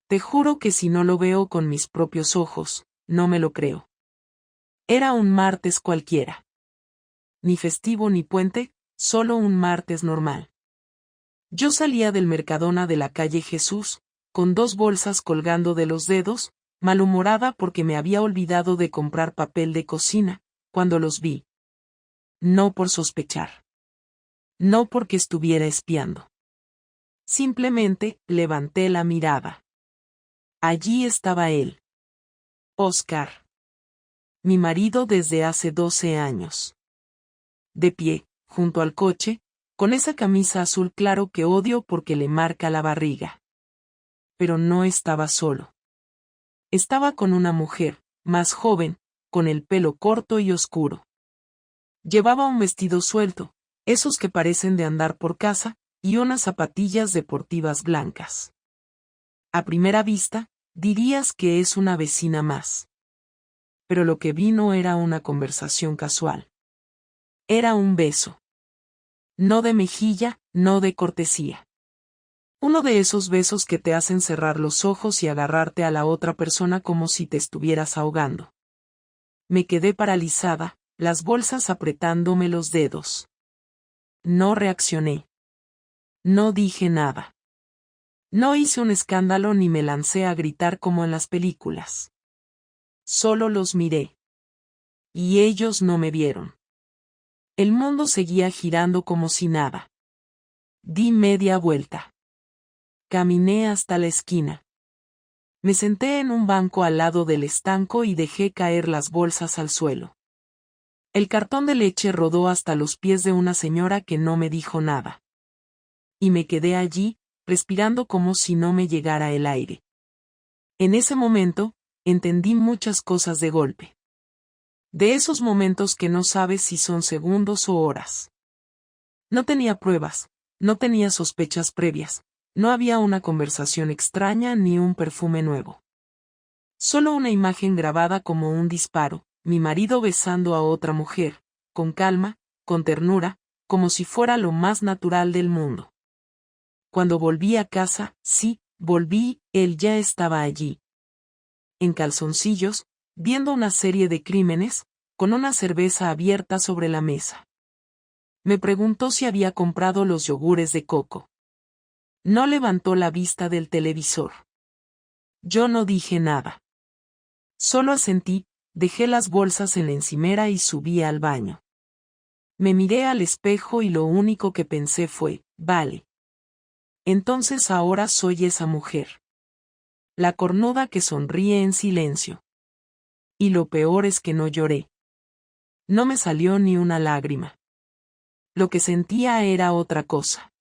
Te juro que si no lo veo con mis propios ojos, no me lo creo. Era un martes cualquiera. Ni festivo ni puente, solo un martes normal. Yo salía del Mercadona de la calle Jesús, con 2 bolsas colgando de los dedos, malhumorada porque me había olvidado de comprar papel de cocina, cuando los vi. No por sospechar. No porque estuviera espiando. Simplemente, levanté la mirada. Allí estaba él. Óscar. Mi marido desde hace 12 años. De pie, junto al coche, con esa camisa azul claro que odio porque le marca la barriga. Pero no estaba solo. Estaba con una mujer, más joven, con el pelo corto y oscuro. Llevaba un vestido suelto, esos que parecen de andar por casa, y unas zapatillas deportivas blancas. A primera vista, dirías que es una vecina más. Pero lo que vi no era una conversación casual. Era un beso. No de mejilla, no de cortesía. Uno de esos besos que te hacen cerrar los ojos y agarrarte a la otra persona como si te estuvieras ahogando. Me quedé paralizada, las bolsas apretándome los dedos. No reaccioné. No dije nada. No hice un escándalo ni me lancé a gritar como en las películas. Solo los miré. Y ellos no me vieron. El mundo seguía girando como si nada. Di media vuelta. Caminé hasta la esquina. Me senté en un banco al lado del estanco y dejé caer las bolsas al suelo. El cartón de leche rodó hasta los pies de una señora que no me dijo nada. Y me quedé allí, respirando como si no me llegara el aire. En ese momento, entendí muchas cosas de golpe. De esos momentos que no sabes si son segundos o horas. No tenía pruebas, no tenía sospechas previas, no había una conversación extraña ni un perfume nuevo. Solo una imagen grabada como un disparo, mi marido besando a otra mujer, con calma, con ternura, como si fuera lo más natural del mundo. Cuando volví a casa, sí, volví, él ya estaba allí. En calzoncillos, viendo una serie de crímenes, con una cerveza abierta sobre la mesa. Me preguntó si había comprado los yogures de coco. No levantó la vista del televisor. Yo no dije nada. Solo asentí, dejé las bolsas en la encimera y subí al baño. Me miré al espejo y lo único que pensé fue, vale. Entonces ahora soy esa mujer. La cornuda que sonríe en silencio. Y lo peor es que no lloré. No me salió ni una lágrima. Lo que sentía era otra cosa.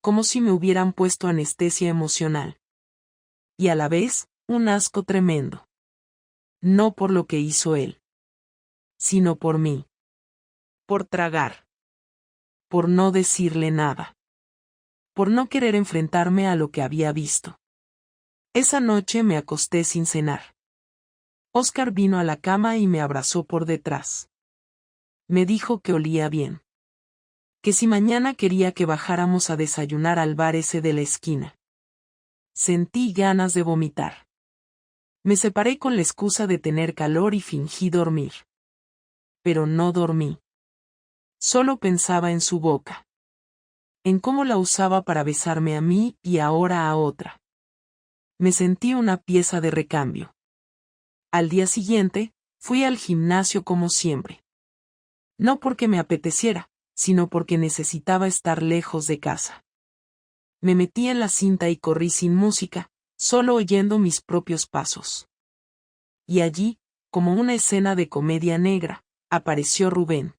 Como si me hubieran puesto anestesia emocional. Y a la vez, un asco tremendo. No por lo que hizo él. Sino por mí. Por tragar. Por no decirle nada. Por no querer enfrentarme a lo que había visto. Esa noche me acosté sin cenar. Óscar vino a la cama y me abrazó por detrás. Me dijo que olía bien. Que si mañana quería que bajáramos a desayunar al bar ese de la esquina. Sentí ganas de vomitar. Me separé con la excusa de tener calor y fingí dormir. Pero no dormí. Solo pensaba en su boca. En cómo la usaba para besarme a mí y ahora a otra. Me sentí una pieza de recambio. Al día siguiente, fui al gimnasio como siempre. No porque me apeteciera, sino porque necesitaba estar lejos de casa. Me metí en la cinta y corrí sin música, solo oyendo mis propios pasos. Y allí, como una escena de comedia negra, apareció Rubén.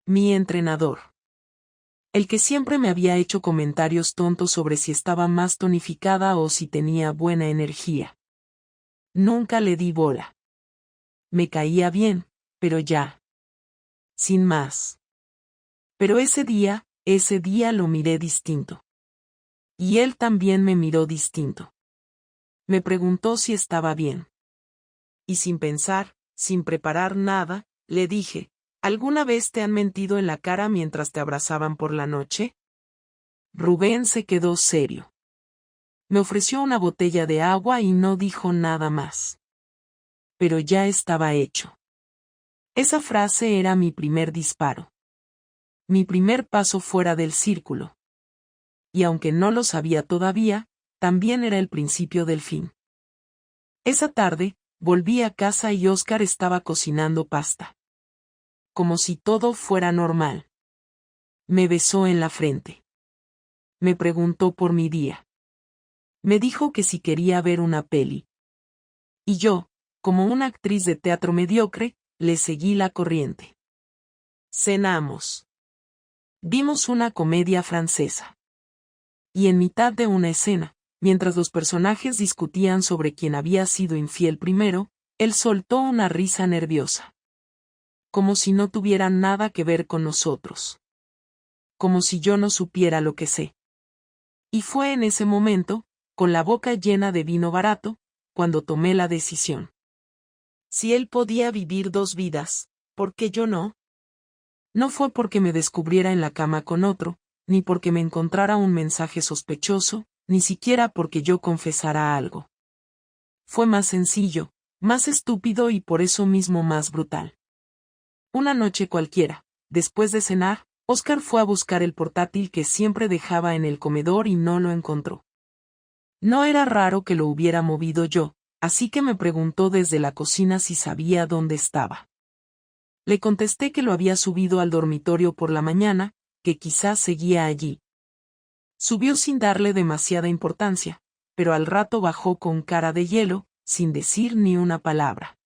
Mi entrenador. El que siempre me había hecho comentarios tontos sobre si estaba más tonificada o si tenía buena energía. Nunca le di bola. Me caía bien, pero ya. Sin más. Pero ese día lo miré distinto. Y él también me miró distinto. Me preguntó si estaba bien. Y sin pensar, sin preparar nada, le dije, ¿alguna vez te han mentido en la cara mientras te abrazaban por la noche? Rubén se quedó serio. Me ofreció una botella de agua y no dijo nada más. Pero ya estaba hecho. Esa frase era mi primer disparo. Mi primer paso fuera del círculo. Y aunque no lo sabía todavía, también era el principio del fin. Esa tarde, volví a casa y Óscar estaba cocinando pasta. Como si todo fuera normal. Me besó en la frente. Me preguntó por mi día. Me dijo que si quería ver una peli. Y yo, como una actriz de teatro mediocre, le seguí la corriente. Cenamos. Vimos una comedia francesa. Y en mitad de una escena, mientras los personajes discutían sobre quién había sido infiel primero, él soltó una risa nerviosa. Como si no tuviera nada que ver con nosotros. Como si yo no supiera lo que sé. Y fue en ese momento, con la boca llena de vino barato, cuando tomé la decisión. Si él podía vivir dos vidas, ¿por qué yo no? No fue porque me descubriera en la cama con otro, ni porque me encontrara un mensaje sospechoso, ni siquiera porque yo confesara algo. Fue más sencillo, más estúpido y por eso mismo más brutal. Una noche cualquiera, después de cenar, Óscar fue a buscar el portátil que siempre dejaba en el comedor y no lo encontró. No era raro que lo hubiera movido yo, así que me preguntó desde la cocina si sabía dónde estaba. Le contesté que lo había subido al dormitorio por la mañana, que quizás seguía allí. Subió sin darle demasiada importancia, pero al rato bajó con cara de hielo, sin decir ni una palabra.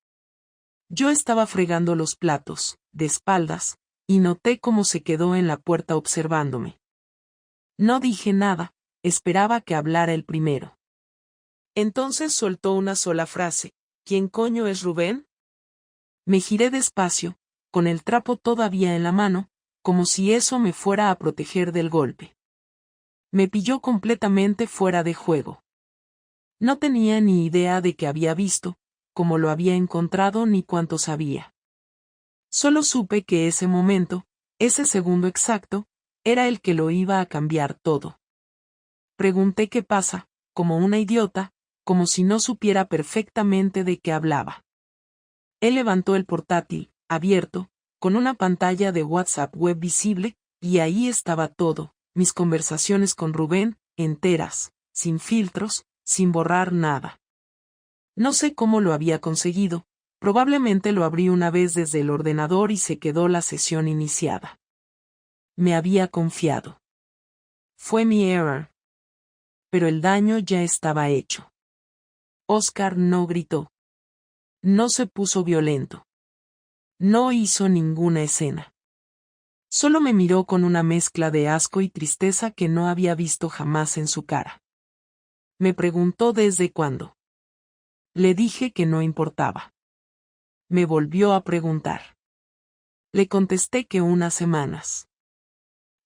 Yo estaba fregando los platos, de espaldas, y noté cómo se quedó en la puerta observándome. No dije nada, esperaba que hablara el primero. Entonces soltó una sola frase: ¿Quién coño es Rubén? Me giré despacio, con el trapo todavía en la mano, como si eso me fuera a proteger del golpe. Me pilló completamente fuera de juego. No tenía ni idea de qué había visto, cómo lo había encontrado ni cuánto sabía. Solo supe que ese momento, ese segundo exacto, era el que lo iba a cambiar todo. Pregunté qué pasa, como una idiota, como si no supiera perfectamente de qué hablaba. Él levantó el portátil, abierto, con una pantalla de WhatsApp web visible, y ahí estaba todo, mis conversaciones con Rubén, enteras, sin filtros, sin borrar nada. No sé cómo lo había conseguido, probablemente lo abrí una vez desde el ordenador y se quedó la sesión iniciada. Me había confiado. Fue mi error. Pero el daño ya estaba hecho. Óscar no gritó. No se puso violento. No hizo ninguna escena. Solo me miró con una mezcla de asco y tristeza que no había visto jamás en su cara. Me preguntó desde cuándo. Le dije que no importaba. Me volvió a preguntar. Le contesté que unas semanas.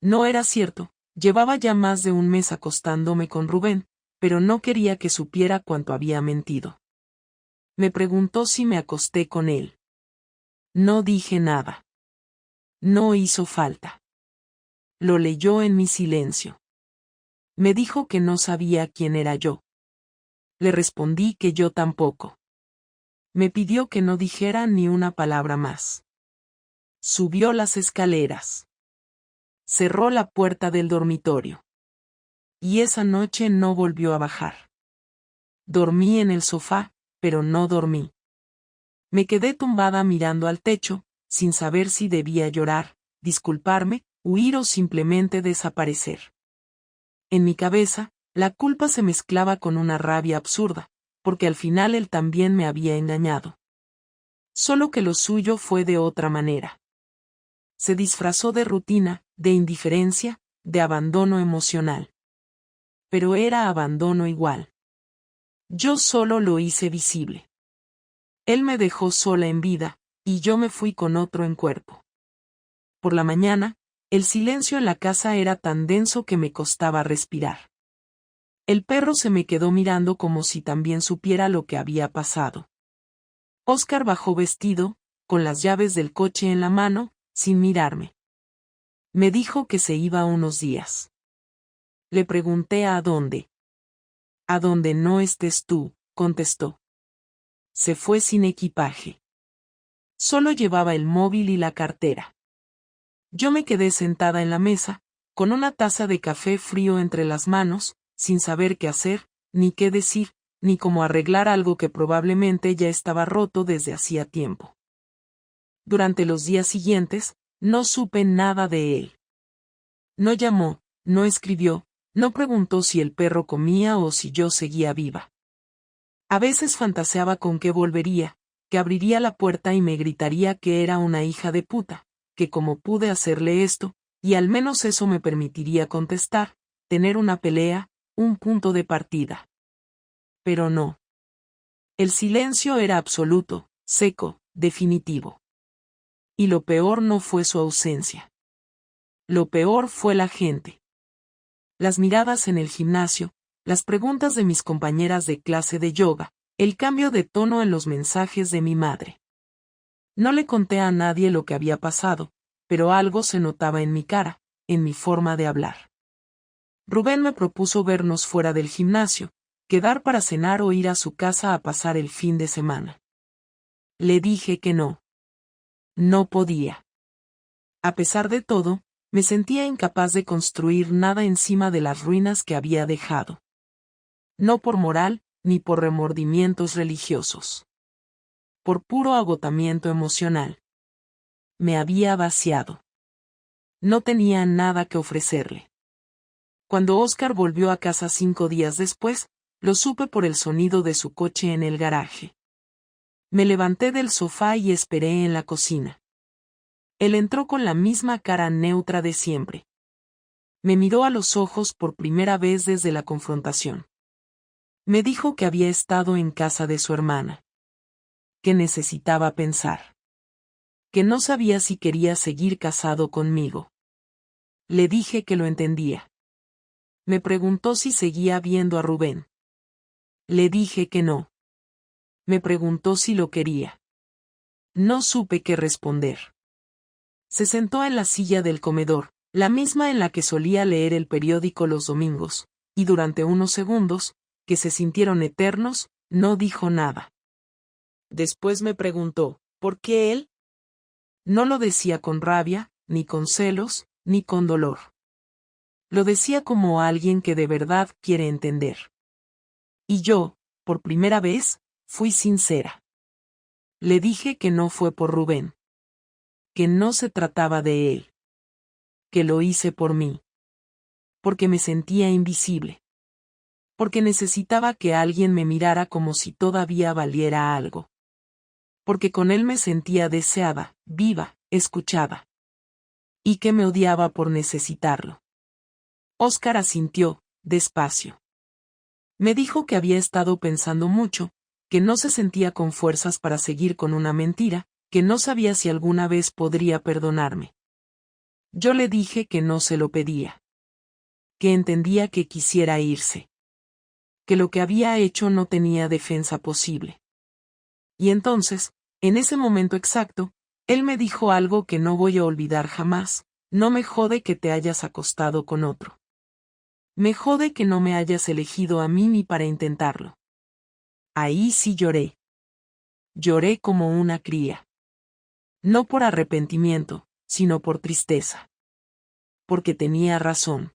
No era cierto, llevaba ya más de un mes acostándome con Rubén, pero no quería que supiera cuánto había mentido. Me preguntó si me acosté con él. No dije nada. No hizo falta. Lo leyó en mi silencio. Me dijo que no sabía quién era yo. Le respondí que yo tampoco. Me pidió que no dijera ni una palabra más. Subió las escaleras. Cerró la puerta del dormitorio. Y esa noche no volvió a bajar. Dormí en el sofá, pero no dormí. Me quedé tumbada mirando al techo, sin saber si debía llorar, disculparme, huir o simplemente desaparecer. En mi cabeza, la culpa se mezclaba con una rabia absurda, porque al final él también me había engañado. Solo que lo suyo fue de otra manera. Se disfrazó de rutina, de indiferencia, de abandono emocional. Pero era abandono igual. Yo solo lo hice visible. Él me dejó sola en vida, y yo me fui con otro en cuerpo. Por la mañana, el silencio en la casa era tan denso que me costaba respirar. El perro se me quedó mirando como si también supiera lo que había pasado. Óscar bajó vestido, con las llaves del coche en la mano, sin mirarme. Me dijo que se iba unos días. Le pregunté a dónde. A donde no estés tú, contestó. Se fue sin equipaje. Solo llevaba el móvil y la cartera. Yo me quedé sentada en la mesa, con una taza de café frío entre las manos, sin saber qué hacer, ni qué decir, ni cómo arreglar algo que probablemente ya estaba roto desde hacía tiempo. Durante los días siguientes, no supe nada de él. No llamó, no escribió, no preguntó si el perro comía o si yo seguía viva. A veces fantaseaba con que volvería, que abriría la puerta y me gritaría que era una hija de puta, que como pude hacerle esto, y al menos eso me permitiría contestar, tener una pelea, un punto de partida. Pero no. El silencio era absoluto, seco, definitivo. Y lo peor no fue su ausencia. Lo peor fue la gente. Las miradas en el gimnasio, las preguntas de mis compañeras de clase de yoga, el cambio de tono en los mensajes de mi madre. No le conté a nadie lo que había pasado, pero algo se notaba en mi cara, en mi forma de hablar. Rubén me propuso vernos fuera del gimnasio, quedar para cenar o ir a su casa a pasar el fin de semana. Le dije que no. No podía. A pesar de todo, me sentía incapaz de construir nada encima de las ruinas que había dejado. No por moral, ni por remordimientos religiosos. Por puro agotamiento emocional. Me había vaciado. No tenía nada que ofrecerle. Cuando Oscar volvió a casa 5 días después, lo supe por el sonido de su coche en el garaje. Me levanté del sofá y esperé en la cocina. Él entró con la misma cara neutra de siempre. Me miró a los ojos por primera vez desde la confrontación. Me dijo que había estado en casa de su hermana. Que necesitaba pensar. Que no sabía si quería seguir casado conmigo. Le dije que lo entendía. Me preguntó si seguía viendo a Rubén. Le dije que no. Me preguntó si lo quería. No supe qué responder. Se sentó en la silla del comedor, la misma en la que solía leer el periódico los domingos, y durante unos segundos, que se sintieron eternos, no dijo nada. Después me preguntó, ¿por qué él? No lo decía con rabia, ni con celos, ni con dolor. Lo decía como alguien que de verdad quiere entender. Y yo, por primera vez, fui sincera. Le dije que no fue por Rubén. Que no se trataba de él. Que lo hice por mí. Porque me sentía invisible. Porque necesitaba que alguien me mirara como si todavía valiera algo. Porque con él me sentía deseada, viva, escuchada. Y que me odiaba por necesitarlo. Oscar asintió, despacio. Me dijo que había estado pensando mucho, que no se sentía con fuerzas para seguir con una mentira, que no sabía si alguna vez podría perdonarme. Yo le dije que no se lo pedía. Que entendía que quisiera irse. Que lo que había hecho no tenía defensa posible. Y entonces, en ese momento exacto, él me dijo algo que no voy a olvidar jamás: no me jode que te hayas acostado con otro. Me jode que no me hayas elegido a mí ni para intentarlo. Ahí sí lloré. Lloré como una cría. No por arrepentimiento, sino por tristeza. Porque tenía razón.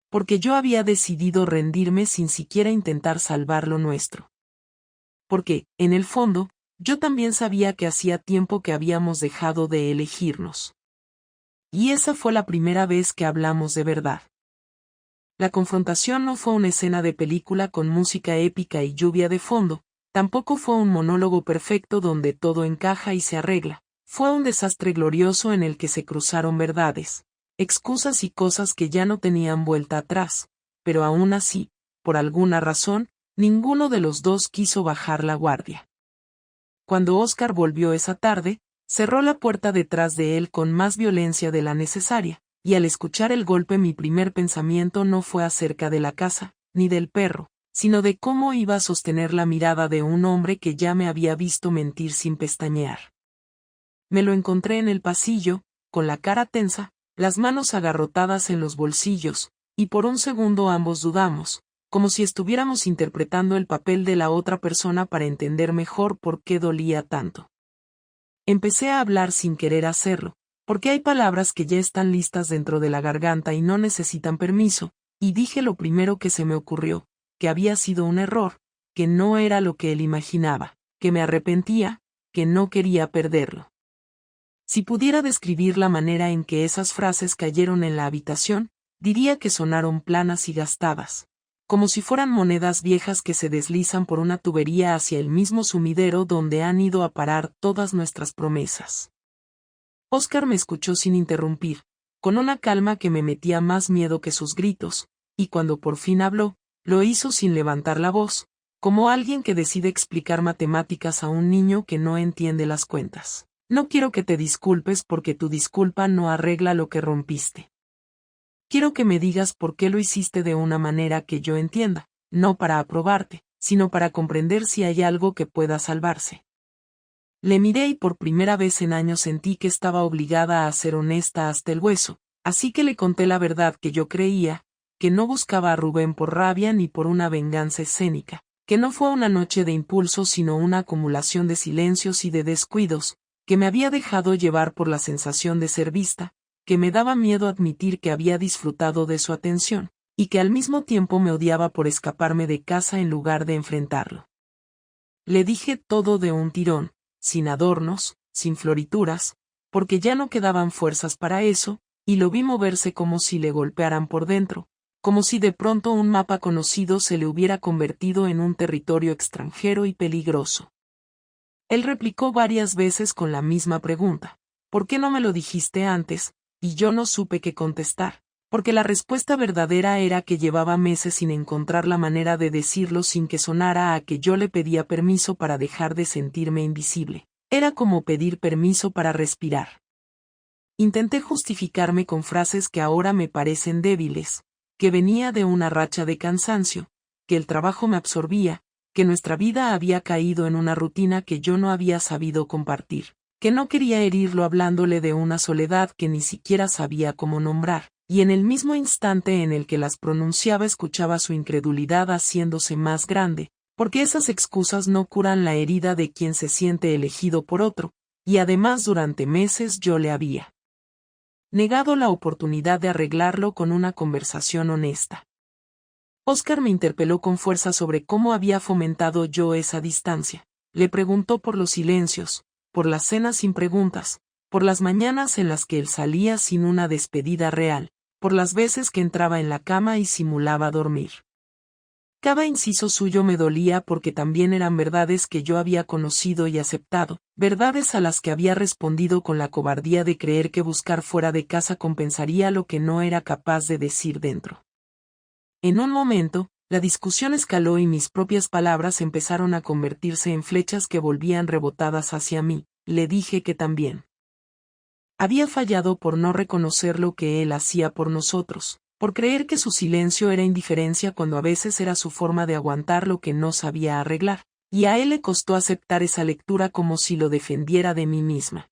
Porque yo había decidido rendirme sin siquiera intentar salvar lo nuestro. Porque, en el fondo, yo también sabía que hacía tiempo que habíamos dejado de elegirnos. Y esa fue la primera vez que hablamos de verdad. La confrontación no fue una escena de película con música épica y lluvia de fondo, tampoco fue un monólogo perfecto donde todo encaja y se arregla, fue un desastre glorioso en el que se cruzaron verdades, excusas y cosas que ya no tenían vuelta atrás, pero aún así, por alguna razón, ninguno de los dos quiso bajar la guardia. Cuando Oscar volvió esa tarde, cerró la puerta detrás de él con más violencia de la necesaria, y al escuchar el golpe mi primer pensamiento no fue acerca de la casa, ni del perro, sino de cómo iba a sostener la mirada de un hombre que ya me había visto mentir sin pestañear. Me lo encontré en el pasillo, con la cara tensa, las manos agarrotadas en los bolsillos, y por un segundo ambos dudamos, como si estuviéramos interpretando el papel de la otra persona para entender mejor por qué dolía tanto. Empecé a hablar sin querer hacerlo, porque hay palabras que ya están listas dentro de la garganta y no necesitan permiso, y dije lo primero que se me ocurrió, que había sido un error, que no era lo que él imaginaba, que me arrepentía, que no quería perderlo. Si pudiera describir la manera en que esas frases cayeron en la habitación, diría que sonaron planas y gastadas, como si fueran monedas viejas que se deslizan por una tubería hacia el mismo sumidero donde han ido a parar todas nuestras promesas. Oscar me escuchó sin interrumpir, con una calma que me metía más miedo que sus gritos, y cuando por fin habló, lo hizo sin levantar la voz, como alguien que decide explicar matemáticas a un niño que no entiende las cuentas. No quiero que te disculpes porque tu disculpa no arregla lo que rompiste. Quiero que me digas por qué lo hiciste de una manera que yo entienda, no para aprobarte, sino para comprender si hay algo que pueda salvarse. Le miré y por primera vez en años sentí que estaba obligada a ser honesta hasta el hueso, así que le conté la verdad que yo creía, que no buscaba a Rubén por rabia ni por una venganza escénica, que no fue una noche de impulso sino una acumulación de silencios y de descuidos, que me había dejado llevar por la sensación de ser vista, que me daba miedo admitir que había disfrutado de su atención, y que al mismo tiempo me odiaba por escaparme de casa en lugar de enfrentarlo. Le dije todo de un tirón, sin adornos, sin florituras, porque ya no quedaban fuerzas para eso, y lo vi moverse como si le golpearan por dentro, como si de pronto un mapa conocido se le hubiera convertido en un territorio extranjero y peligroso. Él replicó varias veces con la misma pregunta, ¿por qué no me lo dijiste antes? Y yo no supe qué contestar, porque la respuesta verdadera era que llevaba meses sin encontrar la manera de decirlo sin que sonara a que yo le pedía permiso para dejar de sentirme invisible. Era como pedir permiso para respirar. Intenté justificarme con frases que ahora me parecen débiles, que venía de una racha de cansancio, que el trabajo me absorbía, que nuestra vida había caído en una rutina que yo no había sabido compartir, que no quería herirlo hablándole de una soledad que ni siquiera sabía cómo nombrar, y en el mismo instante en el que las pronunciaba escuchaba su incredulidad haciéndose más grande, porque esas excusas no curan la herida de quien se siente elegido por otro, y además durante meses yo le había negado la oportunidad de arreglarlo con una conversación honesta. Oscar me interpeló con fuerza sobre cómo había fomentado yo esa distancia. Le preguntó por los silencios, por las cenas sin preguntas, por las mañanas en las que él salía sin una despedida real, por las veces que entraba en la cama y simulaba dormir. Cada inciso suyo me dolía porque también eran verdades que yo había conocido y aceptado, verdades a las que había respondido con la cobardía de creer que buscar fuera de casa compensaría lo que no era capaz de decir dentro. En un momento, la discusión escaló y mis propias palabras empezaron a convertirse en flechas que volvían rebotadas hacia mí. Le dije que también había fallado por no reconocer lo que él hacía por nosotros, por creer que su silencio era indiferencia cuando a veces era su forma de aguantar lo que no sabía arreglar, y a él le costó aceptar esa lectura como si lo defendiera de mí misma.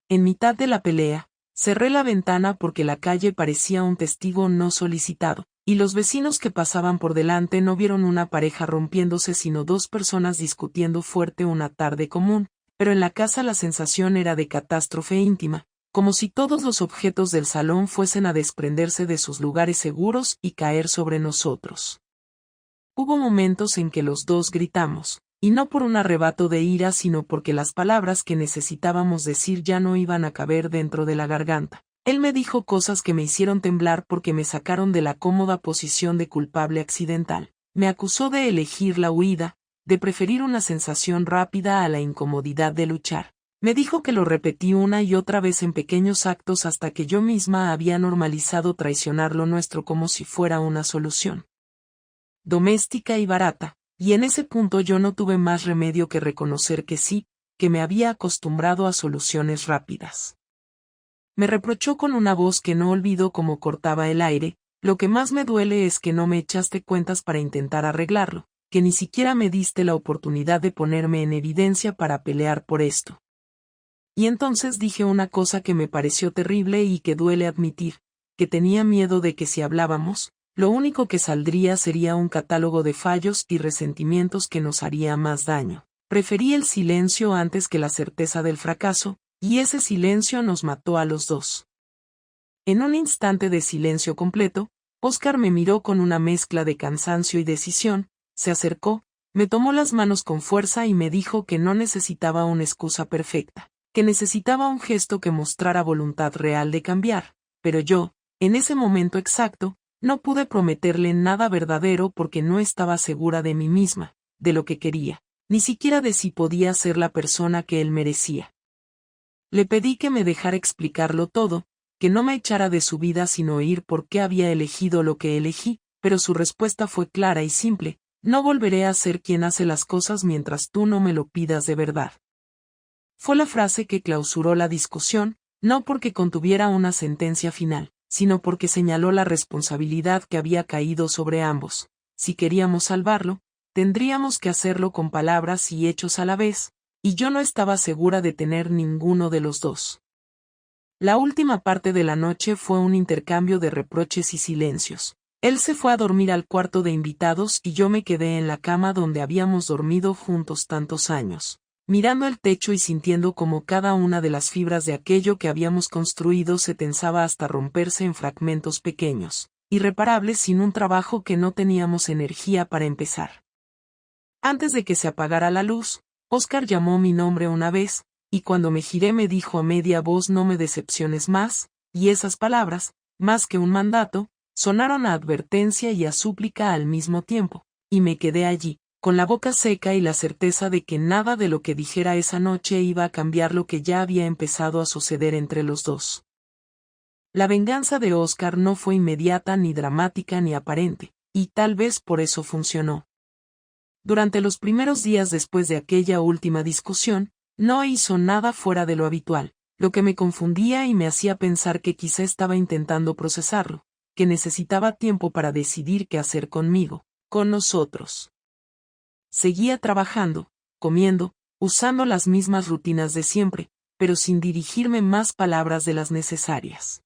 En mitad de la pelea, cerré la ventana porque la calle parecía un testigo no solicitado, y los vecinos que pasaban por delante no vieron una pareja rompiéndose sino dos personas discutiendo fuerte una tarde común, pero en la casa la sensación era de catástrofe íntima, como si todos los objetos del salón fuesen a desprenderse de sus lugares seguros y caer sobre nosotros. Hubo momentos en que los dos gritamos, y no por un arrebato de ira sino porque las palabras que necesitábamos decir ya no iban a caber dentro de la garganta. Él me dijo cosas que me hicieron temblar porque me sacaron de la cómoda posición de culpable accidental. Me acusó de elegir la huida, de preferir una sensación rápida a la incomodidad de luchar. Me dijo que lo repetí una y otra vez en pequeños actos hasta que yo misma había normalizado traicionar lo nuestro como si fuera una solución doméstica y barata, y en ese punto yo no tuve más remedio que reconocer que sí, que me había acostumbrado a soluciones rápidas. Me reprochó con una voz que no olvido cómo cortaba el aire: lo que más me duele es que no me echaste cuentas para intentar arreglarlo, que ni siquiera me diste la oportunidad de ponerme en evidencia para pelear por esto. Y entonces dije una cosa que me pareció terrible y que duele admitir, que tenía miedo de que si hablábamos, lo único que saldría sería un catálogo de fallos y resentimientos que nos haría más daño. Preferí el silencio antes que la certeza del fracaso, y ese silencio nos mató a los dos. En un instante de silencio completo, Óscar me miró con una mezcla de cansancio y decisión, se acercó, me tomó las manos con fuerza y me dijo que no necesitaba una excusa perfecta, que necesitaba un gesto que mostrara voluntad real de cambiar, pero yo, en ese momento exacto, no pude prometerle nada verdadero porque no estaba segura de mí misma, de lo que quería, ni siquiera de si podía ser la persona que él merecía. Le pedí que me dejara explicarlo todo, que no me echara de su vida sin oír por qué había elegido lo que elegí, pero su respuesta fue clara y simple: no volveré a ser quien hace las cosas mientras tú no me lo pidas de verdad. Fue la frase que clausuró la discusión, no porque contuviera una sentencia final, sino porque señaló la responsabilidad que había caído sobre ambos. Si queríamos salvarlo, tendríamos que hacerlo con palabras y hechos a la vez, y yo no estaba segura de tener ninguno de los dos. La última parte de la noche fue un intercambio de reproches y silencios. Él se fue a dormir al cuarto de invitados y yo me quedé en la cama donde habíamos dormido juntos tantos años, mirando el techo y sintiendo como cada una de las fibras de aquello que habíamos construido se tensaba hasta romperse en fragmentos pequeños, irreparables sin un trabajo que no teníamos energía para empezar. Antes de que se apagara la luz, Óscar llamó mi nombre una vez, y cuando me giré me dijo a media voz: no me decepciones más, y esas palabras, más que un mandato, sonaron a advertencia y a súplica al mismo tiempo, y me quedé allí, con la boca seca y la certeza de que nada de lo que dijera esa noche iba a cambiar lo que ya había empezado a suceder entre los dos. La venganza de Óscar no fue inmediata ni dramática ni aparente, y tal vez por eso funcionó. Durante los primeros días después de aquella última discusión, no hizo nada fuera de lo habitual, lo que me confundía y me hacía pensar que quizá estaba intentando procesarlo, que necesitaba tiempo para decidir qué hacer conmigo, con nosotros. Seguía trabajando, comiendo, usando las mismas rutinas de siempre, pero sin dirigirme más palabras de las necesarias.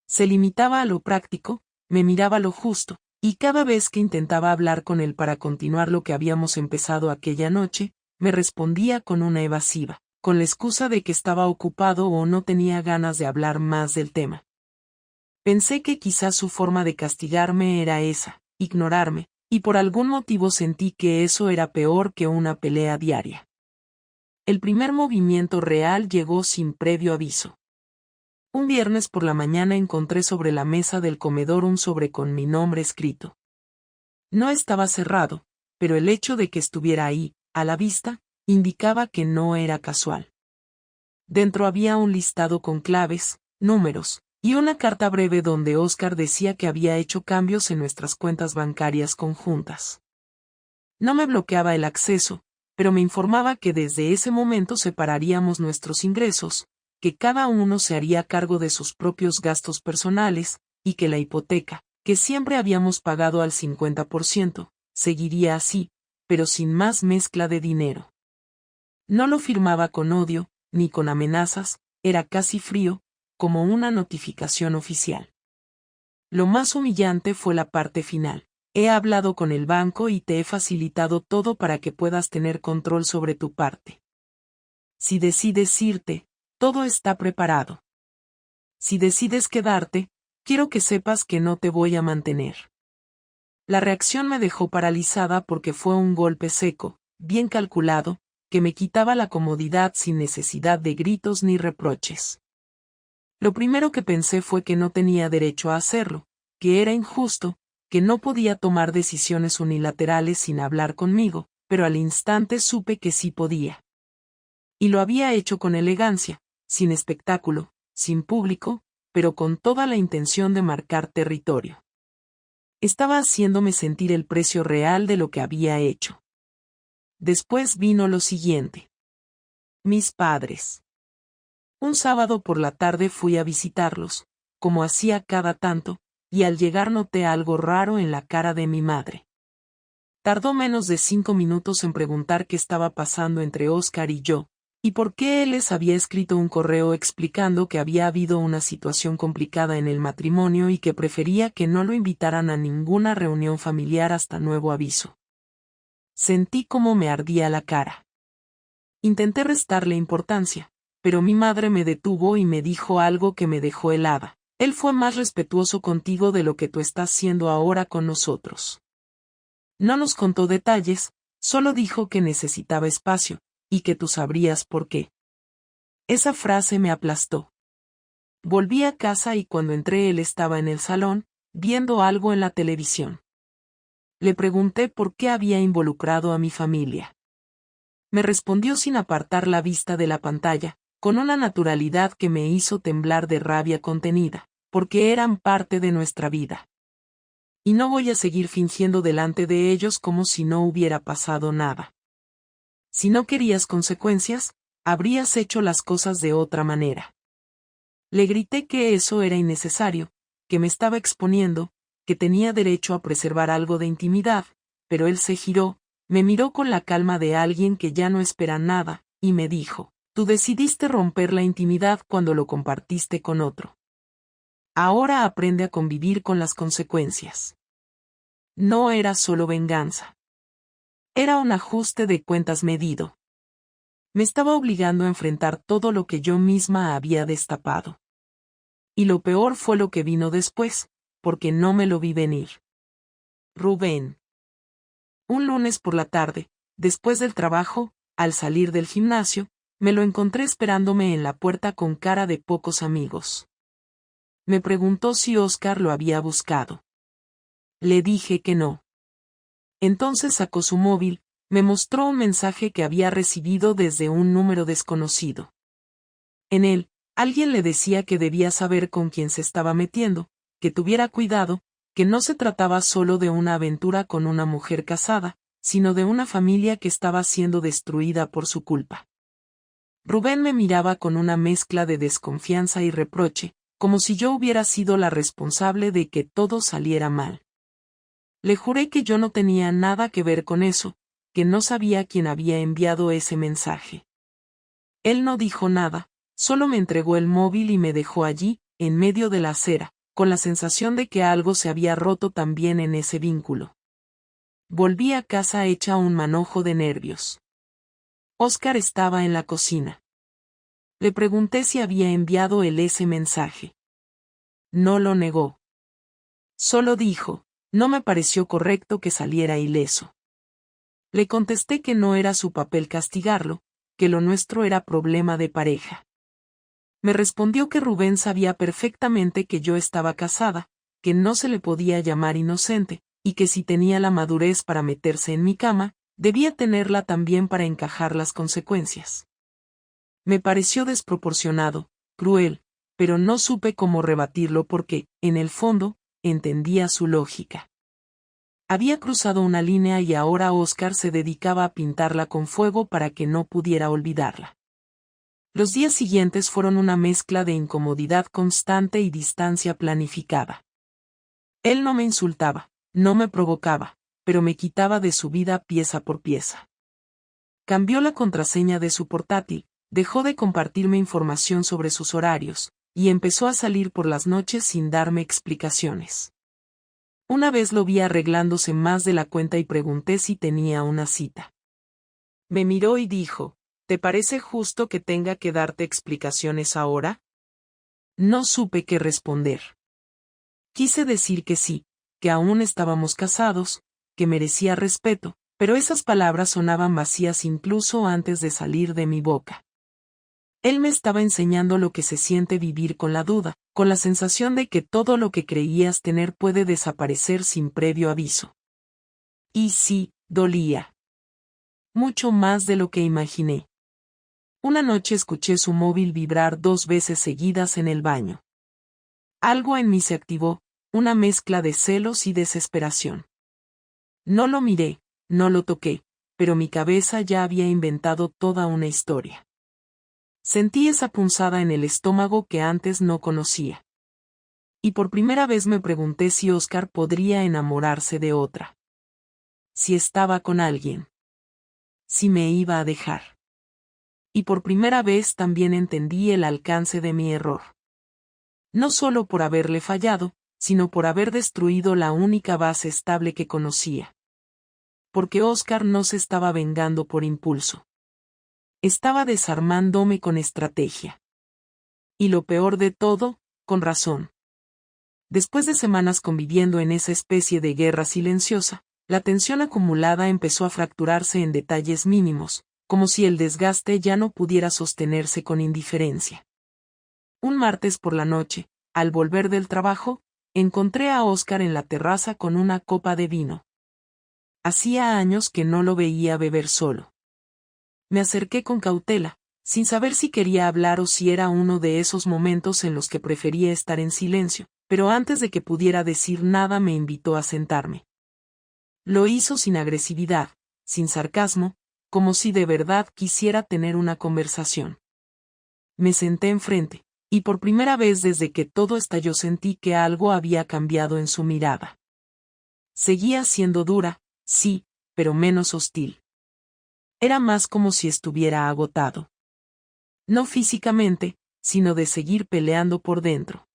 Se limitaba a lo práctico, me miraba lo justo, y cada vez que intentaba hablar con él para continuar lo que habíamos empezado aquella noche, me respondía con una evasiva, con la excusa de que estaba ocupado o no tenía ganas de hablar más del tema. Pensé que quizás su forma de castigarme era esa, ignorarme, y por algún motivo sentí que eso era peor que una pelea diaria. El primer movimiento real llegó sin previo aviso. Un viernes por la mañana encontré sobre la mesa del comedor un sobre con mi nombre escrito. No estaba cerrado, pero el hecho de que estuviera ahí, a la vista, indicaba que no era casual. Dentro había un listado con claves, números, y una carta breve donde Óscar decía que había hecho cambios en nuestras cuentas bancarias conjuntas. No me bloqueaba el acceso, pero me informaba que desde ese momento separaríamos nuestros ingresos, que cada uno se haría cargo de sus propios gastos personales, y que la hipoteca, que siempre habíamos pagado al 50%, seguiría así, pero sin más mezcla de dinero. No lo firmaba con odio, ni con amenazas, era casi frío, como una notificación oficial. Lo más humillante fue la parte final. He hablado con el banco y te he facilitado todo para que puedas tener control sobre tu parte. Si decides irte, todo está preparado. Si decides quedarte, quiero que sepas que no te voy a mantener. La reacción me dejó paralizada porque fue un golpe seco, bien calculado, que me quitaba la comodidad sin necesidad de gritos ni reproches. Lo primero que pensé fue que no tenía derecho a hacerlo, que era injusto, que no podía tomar decisiones unilaterales sin hablar conmigo, pero al instante supe que sí podía. Y lo había hecho con elegancia, sin espectáculo, sin público, pero con toda la intención de marcar territorio. Estaba haciéndome sentir el precio real de lo que había hecho. Después vino lo siguiente. Mis padres. Un sábado por la tarde fui a visitarlos, como hacía cada tanto, y al llegar noté algo raro en la cara de mi madre. Tardó menos de 5 minutos en preguntar qué estaba pasando entre Óscar y yo, ¿Y por qué él les había escrito un correo explicando que había habido una situación complicada en el matrimonio y que prefería que no lo invitaran a ninguna reunión familiar hasta nuevo aviso? Sentí como me ardía la cara. Intenté restarle importancia, pero mi madre me detuvo y me dijo algo que me dejó helada. Él fue más respetuoso contigo de lo que tú estás siendo ahora con nosotros. No nos contó detalles, solo dijo que necesitaba espacio, y que tú sabrías por qué. Esa frase me aplastó. Volví a casa y cuando entré él estaba en el salón, viendo algo en la televisión. Le pregunté por qué había involucrado a mi familia. Me respondió sin apartar la vista de la pantalla, con una naturalidad que me hizo temblar de rabia contenida, porque eran parte de nuestra vida. Y no voy a seguir fingiendo delante de ellos como si no hubiera pasado nada. Si no querías consecuencias, habrías hecho las cosas de otra manera. Le grité que eso era innecesario, que me estaba exponiendo, que tenía derecho a preservar algo de intimidad, pero él se giró, me miró con la calma de alguien que ya no espera nada, y me dijo, tú decidiste romper la intimidad cuando lo compartiste con otro. Ahora aprende a convivir con las consecuencias. No era solo venganza. Era un ajuste de cuentas medido. Me estaba obligando a enfrentar todo lo que yo misma había destapado. Y lo peor fue lo que vino después, porque no me lo vi venir. Rubén. Un lunes por la tarde, después del trabajo, al salir del gimnasio, me lo encontré esperándome en la puerta con cara de pocos amigos. Me preguntó si Óscar lo había buscado. Le dije que no. Entonces sacó su móvil, me mostró un mensaje que había recibido desde un número desconocido. En él, alguien le decía que debía saber con quién se estaba metiendo, que tuviera cuidado, que no se trataba solo de una aventura con una mujer casada, sino de una familia que estaba siendo destruida por su culpa. Rubén me miraba con una mezcla de desconfianza y reproche, como si yo hubiera sido la responsable de que todo saliera mal. Le juré que yo no tenía nada que ver con eso, que no sabía quién había enviado ese mensaje. Él no dijo nada, solo me entregó el móvil y me dejó allí, en medio de la acera, con la sensación de que algo se había roto también en ese vínculo. Volví a casa hecha un manojo de nervios. Óscar estaba en la cocina. Le pregunté si había enviado él ese mensaje. No lo negó. Solo dijo, no me pareció correcto que saliera ileso. Le contesté que no era su papel castigarlo, que lo nuestro era problema de pareja. Me respondió que Rubén sabía perfectamente que yo estaba casada, que no se le podía llamar inocente, y que si tenía la madurez para meterse en mi cama, debía tenerla también para encajar las consecuencias. Me pareció desproporcionado, cruel, pero no supe cómo rebatirlo porque, en el fondo, entendía su lógica. Había cruzado una línea y ahora Óscar se dedicaba a pintarla con fuego para que no pudiera olvidarla. Los días siguientes fueron una mezcla de incomodidad constante y distancia planificada. Él no me insultaba, no me provocaba, pero me quitaba de su vida pieza por pieza. Cambió la contraseña de su portátil, dejó de compartirme información sobre sus horarios, y empezó a salir por las noches sin darme explicaciones. Una vez lo vi arreglándose más de la cuenta y pregunté si tenía una cita. Me miró y dijo, ¿te parece justo que tenga que darte explicaciones ahora? No supe qué responder. Quise decir que sí, que aún estábamos casados, que merecía respeto, pero esas palabras sonaban vacías incluso antes de salir de mi boca. Él me estaba enseñando lo que se siente vivir con la duda, con la sensación de que todo lo que creías tener puede desaparecer sin previo aviso. Y sí, dolía. Mucho más de lo que imaginé. Una noche escuché su móvil vibrar 2 veces seguidas en el baño. Algo en mí se activó, una mezcla de celos y desesperación. No lo miré, no lo toqué, pero mi cabeza ya había inventado toda una historia. Sentí esa punzada en el estómago que antes no conocía. Y por primera vez me pregunté si Óscar podría enamorarse de otra. Si estaba con alguien. Si me iba a dejar. Y por primera vez también entendí el alcance de mi error. No solo por haberle fallado, sino por haber destruido la única base estable que conocía. Porque Oscar no se estaba vengando por impulso. Estaba desarmándome con estrategia. Y lo peor de todo, con razón. Después de semanas conviviendo en esa especie de guerra silenciosa, la tensión acumulada empezó a fracturarse en detalles mínimos, como si el desgaste ya no pudiera sostenerse con indiferencia. Un martes por la noche, al volver del trabajo, encontré a Oscar en la terraza con una copa de vino. Hacía años que no lo veía beber solo. Me acerqué con cautela, sin saber si quería hablar o si era uno de esos momentos en los que prefería estar en silencio, pero antes de que pudiera decir nada me invitó a sentarme. Lo hizo sin agresividad, sin sarcasmo, como si de verdad quisiera tener una conversación. Me senté enfrente, y por primera vez desde que todo estalló sentí que algo había cambiado en su mirada. Seguía siendo dura, sí, pero menos hostil. Era más como si estuviera agotado. No físicamente, sino de seguir peleando por dentro.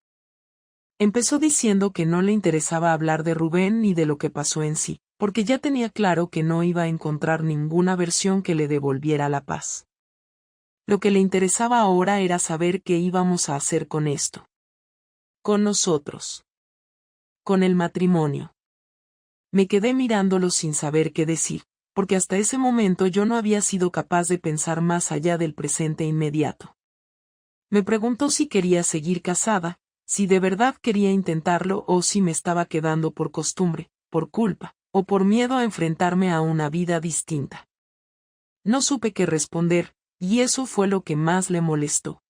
Empezó diciendo que no le interesaba hablar de Rubén ni de lo que pasó en sí, porque ya tenía claro que no iba a encontrar ninguna versión que le devolviera la paz. Lo que le interesaba ahora era saber qué íbamos a hacer con esto. Con nosotros. Con el matrimonio. Me quedé mirándolo sin saber qué decir, porque hasta ese momento yo no había sido capaz de pensar más allá del presente inmediato. Me preguntó si quería seguir casada, si de verdad quería intentarlo o si me estaba quedando por costumbre, por culpa, o por miedo a enfrentarme a una vida distinta. No supe qué responder, y eso fue lo que más le molestó.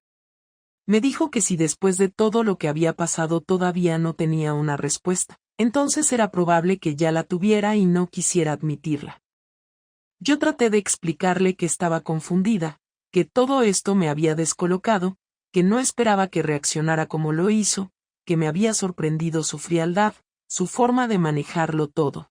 Me dijo que si después de todo lo que había pasado todavía no tenía una respuesta, entonces era probable que ya la tuviera y no quisiera admitirla. Yo traté de explicarle que estaba confundida, que todo esto me había descolocado, que no esperaba que reaccionara como lo hizo, que me había sorprendido su frialdad, su forma de manejarlo todo.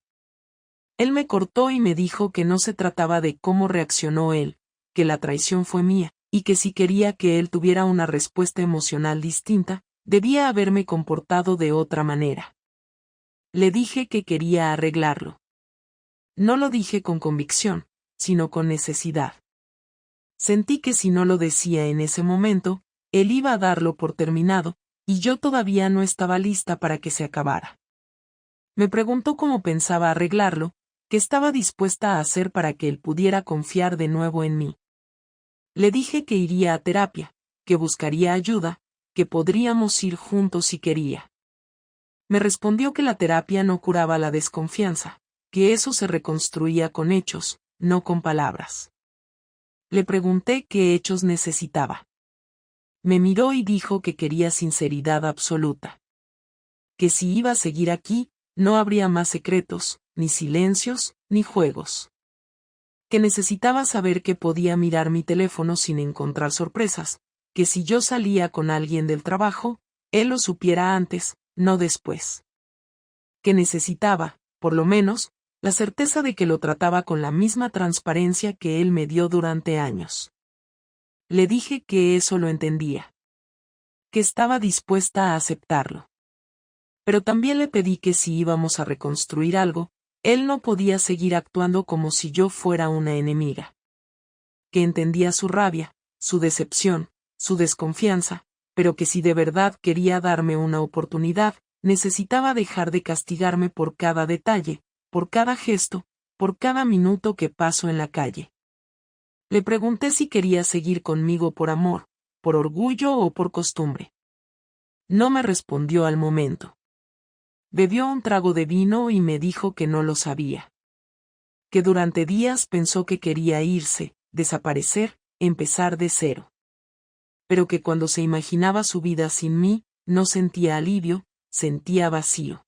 Él me cortó y me dijo que no se trataba de cómo reaccionó él, que la traición fue mía, y que si quería que él tuviera una respuesta emocional distinta, debía haberme comportado de otra manera. Le dije que quería arreglarlo. No lo dije con convicción, sino con necesidad. Sentí que si no lo decía en ese momento, él iba a darlo por terminado, y yo todavía no estaba lista para que se acabara. Me preguntó cómo pensaba arreglarlo, qué estaba dispuesta a hacer para que él pudiera confiar de nuevo en mí. Le dije que iría a terapia, que buscaría ayuda, que podríamos ir juntos si quería. Me respondió que la terapia no curaba la desconfianza, que eso se reconstruía con hechos, no con palabras. Le pregunté qué hechos necesitaba. Me miró y dijo que quería sinceridad absoluta. Que si iba a seguir aquí, no habría más secretos, ni silencios, ni juegos. Que necesitaba saber que podía mirar mi teléfono sin encontrar sorpresas, que si yo salía con alguien del trabajo, él lo supiera antes, no después. Que necesitaba, por lo menos, la certeza de que lo trataba con la misma transparencia que él me dio durante años. Le dije que eso lo entendía. Que estaba dispuesta a aceptarlo. Pero también le pedí que si íbamos a reconstruir algo, él no podía seguir actuando como si yo fuera una enemiga. Que entendía su rabia, su decepción, su desconfianza, pero que si de verdad quería darme una oportunidad, necesitaba dejar de castigarme por cada detalle, por cada gesto, por cada minuto que paso en la calle. Le pregunté si quería seguir conmigo por amor, por orgullo o por costumbre. No me respondió al momento. Bebió un trago de vino y me dijo que no lo sabía. Que durante días pensó que quería irse, desaparecer, empezar de cero. Pero que cuando se imaginaba su vida sin mí, no sentía alivio, sentía vacío.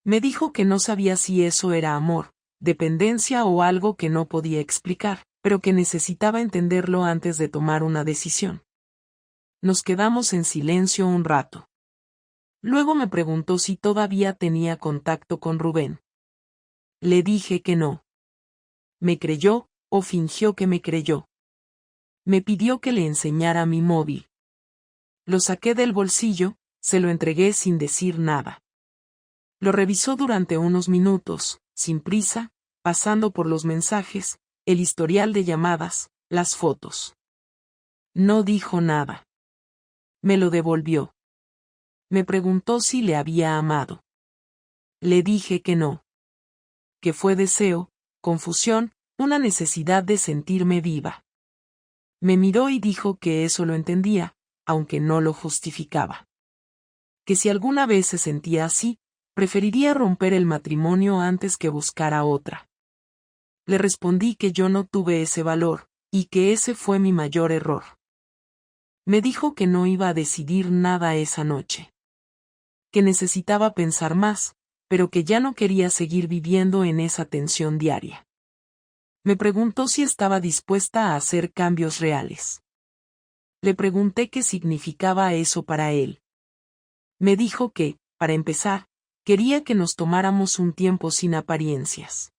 Me dijo que no sabía si eso era amor, dependencia o algo que no podía explicar, pero que necesitaba entenderlo antes de tomar una decisión. Nos quedamos en silencio un rato. Luego me preguntó si todavía tenía contacto con Rubén. Le dije que no. Me creyó, o fingió que me creyó. Me pidió que le enseñara mi móvil. Lo saqué del bolsillo, se lo entregué sin decir nada. Lo revisó durante unos minutos, sin prisa, pasando por los mensajes, el historial de llamadas, las fotos. No dijo nada. Me lo devolvió. Me preguntó si le había amado. Le dije que no. Que fue deseo, confusión, una necesidad de sentirme viva. Me miró y dijo que eso lo entendía, aunque no lo justificaba. Que si alguna vez se sentía así, preferiría romper el matrimonio antes que buscar a otra. Le respondí que yo no tuve ese valor, y que ese fue mi mayor error. Me dijo que no iba a decidir nada esa noche. Que necesitaba pensar más, pero que ya no quería seguir viviendo en esa tensión diaria. Me preguntó si estaba dispuesta a hacer cambios reales. Le pregunté qué significaba eso para él. Me dijo que, para empezar, quería que nos tomáramos un tiempo sin apariencias.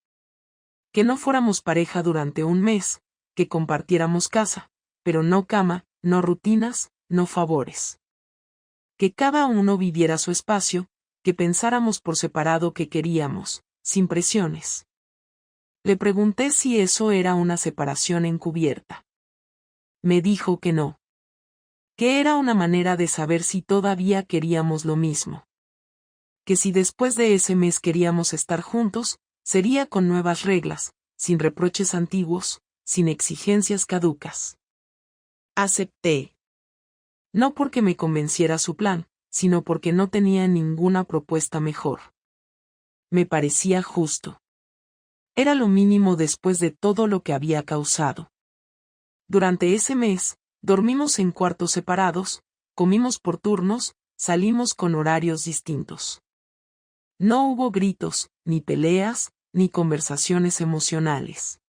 Que no fuéramos pareja durante un mes, que compartiéramos casa, pero no cama, no rutinas, no favores. Que cada uno viviera su espacio, que pensáramos por separado que queríamos, sin presiones. Le pregunté si eso era una separación encubierta. Me dijo que no. Que era una manera de saber si todavía queríamos lo mismo. Que si después de ese mes queríamos estar juntos, sería con nuevas reglas, sin reproches antiguos, sin exigencias caducas. Acepté. No porque me convenciera su plan, sino porque no tenía ninguna propuesta mejor. Me parecía justo. Era lo mínimo después de todo lo que había causado. Durante ese mes, dormimos en cuartos separados, comimos por turnos, salimos con horarios distintos. No hubo gritos, ni peleas, ni conversaciones emocionales.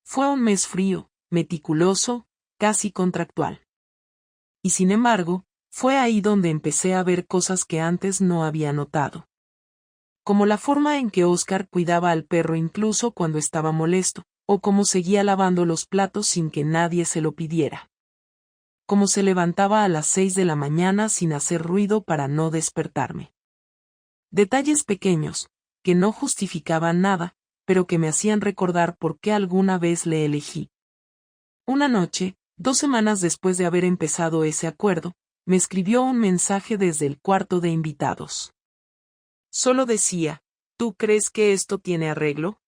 Fue un mes frío, meticuloso, casi contractual. Y sin embargo, fue ahí donde empecé a ver cosas que antes no había notado. Como la forma en que Oscar cuidaba al perro incluso cuando estaba molesto, o cómo seguía lavando los platos sin que nadie se lo pidiera. Cómo se levantaba a las 6 de la mañana sin hacer ruido para no despertarme. Detalles pequeños, que no justificaban nada, pero que me hacían recordar por qué alguna vez le elegí. Una noche, 2 semanas después de haber empezado ese acuerdo, me escribió un mensaje desde el cuarto de invitados. Solo decía, ¿tú crees que esto tiene arreglo?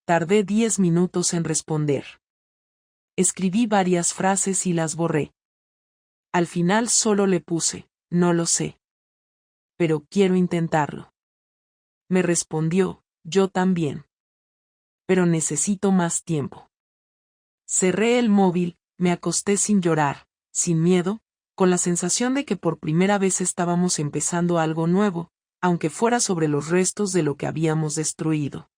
Tardé 10 minutos en responder. Escribí varias frases y las borré. Al final solo le puse, no lo sé. Pero quiero intentarlo. Me respondió, yo también. Pero necesito más tiempo. Cerré el móvil, me acosté sin llorar, sin miedo, con la sensación de que por primera vez estábamos empezando algo nuevo, aunque fuera sobre los restos de lo que habíamos destruido.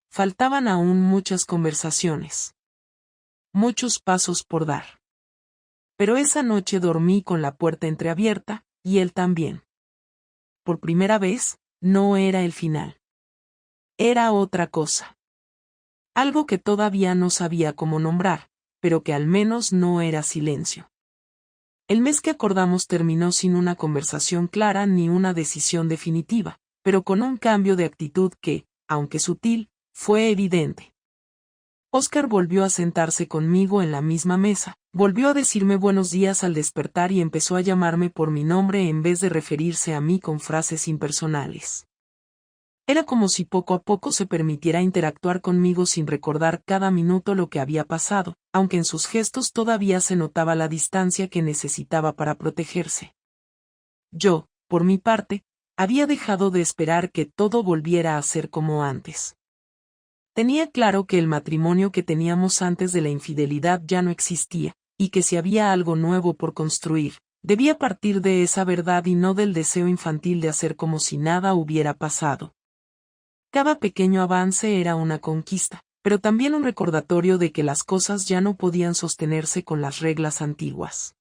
Faltaban aún muchas conversaciones. Muchos pasos por dar. Pero esa noche dormí con la puerta entreabierta, y él también. Por primera vez, no era el final. Era otra cosa. Algo que todavía no sabía cómo nombrar, pero que al menos no era silencio. El mes que acordamos terminó sin una conversación clara ni una decisión definitiva, pero con un cambio de actitud que, aunque sutil, fue evidente. Oscar volvió a sentarse conmigo en la misma mesa, volvió a decirme buenos días al despertar y empezó a llamarme por mi nombre en vez de referirse a mí con frases impersonales. Era como si poco a poco se permitiera interactuar conmigo sin recordar cada minuto lo que había pasado, aunque en sus gestos todavía se notaba la distancia que necesitaba para protegerse. Yo, por mi parte, había dejado de esperar que todo volviera a ser como antes. Tenía claro que el matrimonio que teníamos antes de la infidelidad ya no existía, y que si había algo nuevo por construir, debía partir de esa verdad y no del deseo infantil de hacer como si nada hubiera pasado. Cada pequeño avance era una conquista, pero también un recordatorio de que las cosas ya no podían sostenerse con las reglas antiguas.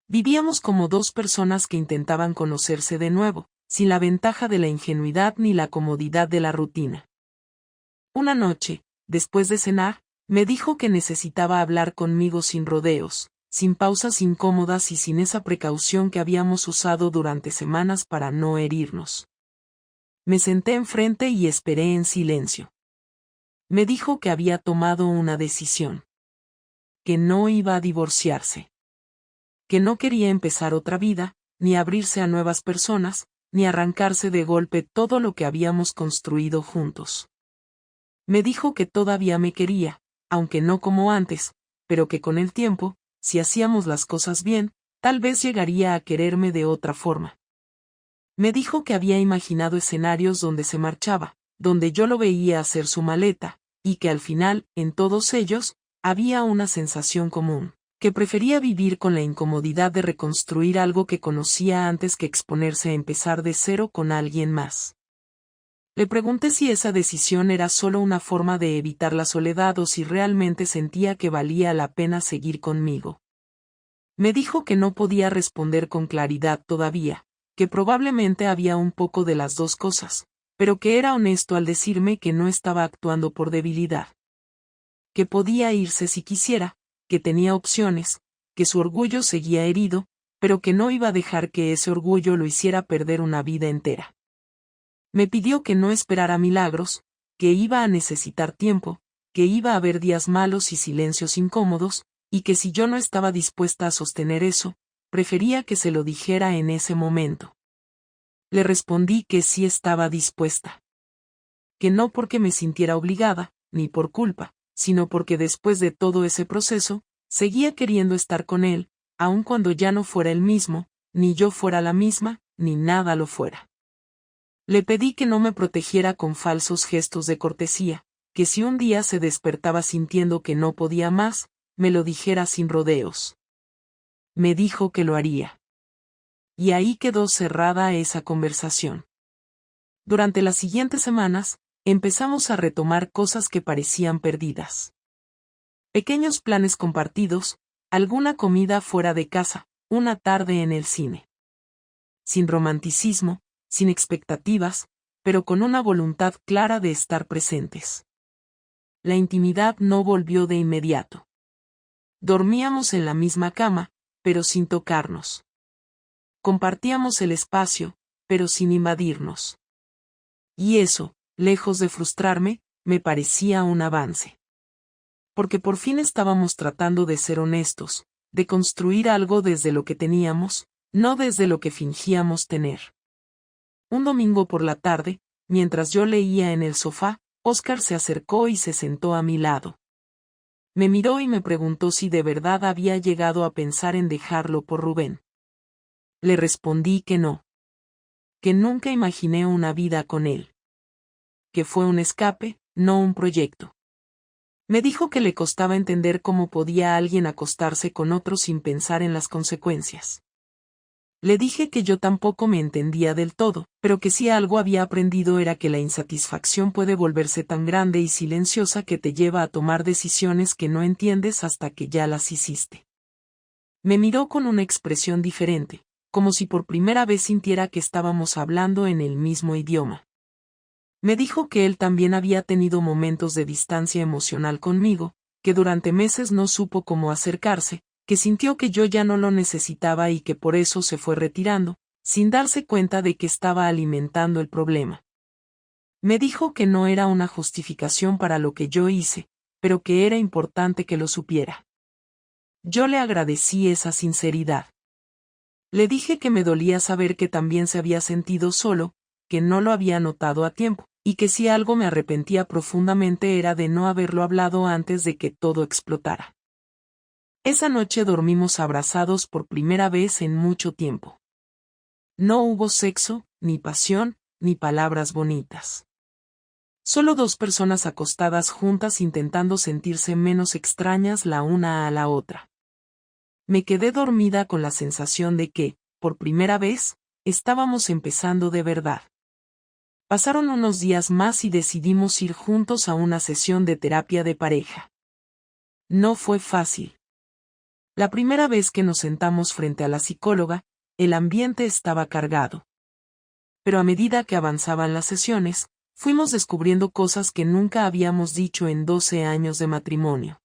Vivíamos como dos personas que intentaban conocerse de nuevo, sin la ventaja de la ingenuidad ni la comodidad de la rutina. Una noche, después de cenar, Me dijo que necesitaba hablar conmigo sin rodeos, sin pausas incómodas y sin esa precaución que habíamos usado durante semanas para no herirnos. Me senté enfrente y esperé en silencio. Me dijo que había tomado una decisión. Que no iba a divorciarse. Que no quería empezar otra vida, ni abrirse a nuevas personas, ni arrancarse de golpe todo lo que habíamos construido juntos. Me dijo que todavía me quería, aunque no como antes, pero que con el tiempo, si hacíamos las cosas bien, tal vez llegaría a quererme de otra forma. Me dijo que había imaginado escenarios donde se marchaba, donde yo lo veía hacer su maleta, y que al final, en todos ellos, había una sensación común, que prefería vivir con la incomodidad de reconstruir algo que conocía antes que exponerse a empezar de cero con alguien más. Le pregunté si esa decisión era solo una forma de evitar la soledad o si realmente sentía que valía la pena seguir conmigo. Me dijo que no podía responder con claridad todavía, que probablemente había un poco de las dos cosas, pero que era honesto al decirme que no estaba actuando por debilidad. Que podía irse si quisiera, que tenía opciones, que su orgullo seguía herido, pero que no iba a dejar que ese orgullo lo hiciera perder una vida entera. Me pidió que no esperara milagros, que iba a necesitar tiempo, que iba a haber días malos y silencios incómodos, y que si yo no estaba dispuesta a sostener eso, prefería que se lo dijera en ese momento. Le respondí que sí estaba dispuesta. Que no porque me sintiera obligada, ni por culpa, sino porque después de todo ese proceso, seguía queriendo estar con él, aun cuando ya no fuera el mismo, ni yo fuera la misma, ni nada lo fuera. Le pedí que no me protegiera con falsos gestos de cortesía, que si un día se despertaba sintiendo que no podía más, me lo dijera sin rodeos. Me dijo que lo haría. Y ahí quedó cerrada esa conversación. Durante las siguientes semanas, empezamos a retomar cosas que parecían perdidas. Pequeños planes compartidos, alguna comida fuera de casa, una tarde en el cine. Sin romanticismo, sin expectativas, pero con una voluntad clara de estar presentes. La intimidad no volvió de inmediato. Dormíamos en la misma cama, pero sin tocarnos. Compartíamos el espacio, pero sin invadirnos. Y eso, lejos de frustrarme, me parecía un avance. Porque por fin estábamos tratando de ser honestos, de construir algo desde lo que teníamos, no desde lo que fingíamos tener. Un domingo por la tarde, mientras yo leía en el sofá, Óscar se acercó y se sentó a mi lado. Me miró y me preguntó si de verdad había llegado a pensar en dejarlo por Rubén. Le respondí que no. Que nunca imaginé una vida con él. Que fue un escape, no un proyecto. Me dijo que le costaba entender cómo podía alguien acostarse con otro sin pensar en las consecuencias. Le dije que yo tampoco me entendía del todo, pero que si algo había aprendido era que la insatisfacción puede volverse tan grande y silenciosa que te lleva a tomar decisiones que no entiendes hasta que ya las hiciste. Me miró con una expresión diferente, como si por primera vez sintiera que estábamos hablando en el mismo idioma. Me dijo que él también había tenido momentos de distancia emocional conmigo, que durante meses no supo cómo acercarse, que sintió que yo ya no lo necesitaba y que por eso se fue retirando, sin darse cuenta de que estaba alimentando el problema. Me dijo que no era una justificación para lo que yo hice, pero que era importante que lo supiera. Yo le agradecí esa sinceridad. Le dije que me dolía saber que también se había sentido solo, que no lo había notado a tiempo, y que si algo me arrepentía profundamente era de no haberlo hablado antes de que todo explotara. Esa noche dormimos abrazados por primera vez en mucho tiempo. No hubo sexo, ni pasión, ni palabras bonitas. Solo dos personas acostadas juntas intentando sentirse menos extrañas la una a la otra. Me quedé dormida con la sensación de que, por primera vez, estábamos empezando de verdad. Pasaron unos días más y decidimos ir juntos a una sesión de terapia de pareja. No fue fácil. La primera vez que nos sentamos frente a la psicóloga, el ambiente estaba cargado. Pero a medida que avanzaban las sesiones, Fuimos descubriendo cosas que nunca habíamos dicho en 12 años de matrimonio.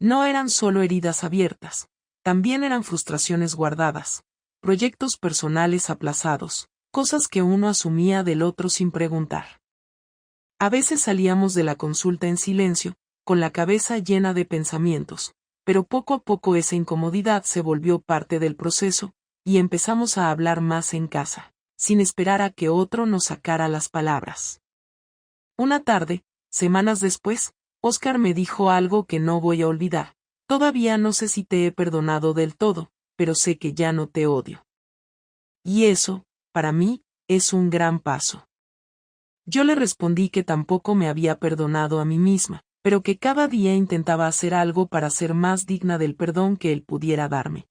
No eran solo heridas abiertas, también eran frustraciones guardadas, proyectos personales aplazados, cosas que uno asumía del otro sin preguntar. A veces salíamos de la consulta en silencio, con la cabeza llena de pensamientos, pero poco a poco esa incomodidad se volvió parte del proceso, y empezamos a hablar más en casa, sin esperar a que otro nos sacara las palabras. Una tarde, semanas después, Oscar me dijo algo que no voy a olvidar. Todavía no sé si te he perdonado del todo, pero sé que ya no te odio. Y eso, para mí, es un gran paso. Yo le respondí que tampoco me había perdonado a mí misma, pero que cada día intentaba hacer algo para ser más digna del perdón que él pudiera darme.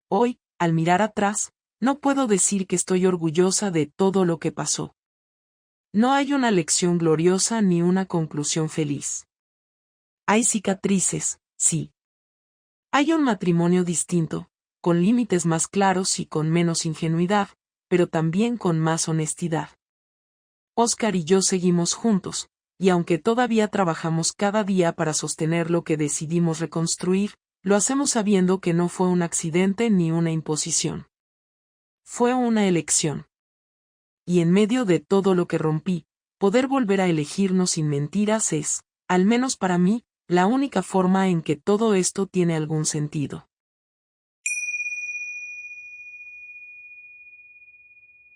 Hoy, al mirar atrás, no puedo decir que estoy orgullosa de todo lo que pasó. No hay una lección gloriosa ni una conclusión feliz. Hay cicatrices, sí. Hay un matrimonio distinto, con límites más claros y con menos ingenuidad, pero también con más honestidad. Oscar y yo seguimos juntos, y aunque todavía trabajamos cada día para sostener lo que decidimos reconstruir, lo hacemos sabiendo que no fue un accidente ni una imposición. Fue una elección. Y en medio de todo lo que rompí, poder volver a elegirnos sin mentiras es, al menos para mí, la única forma en que todo esto tiene algún sentido.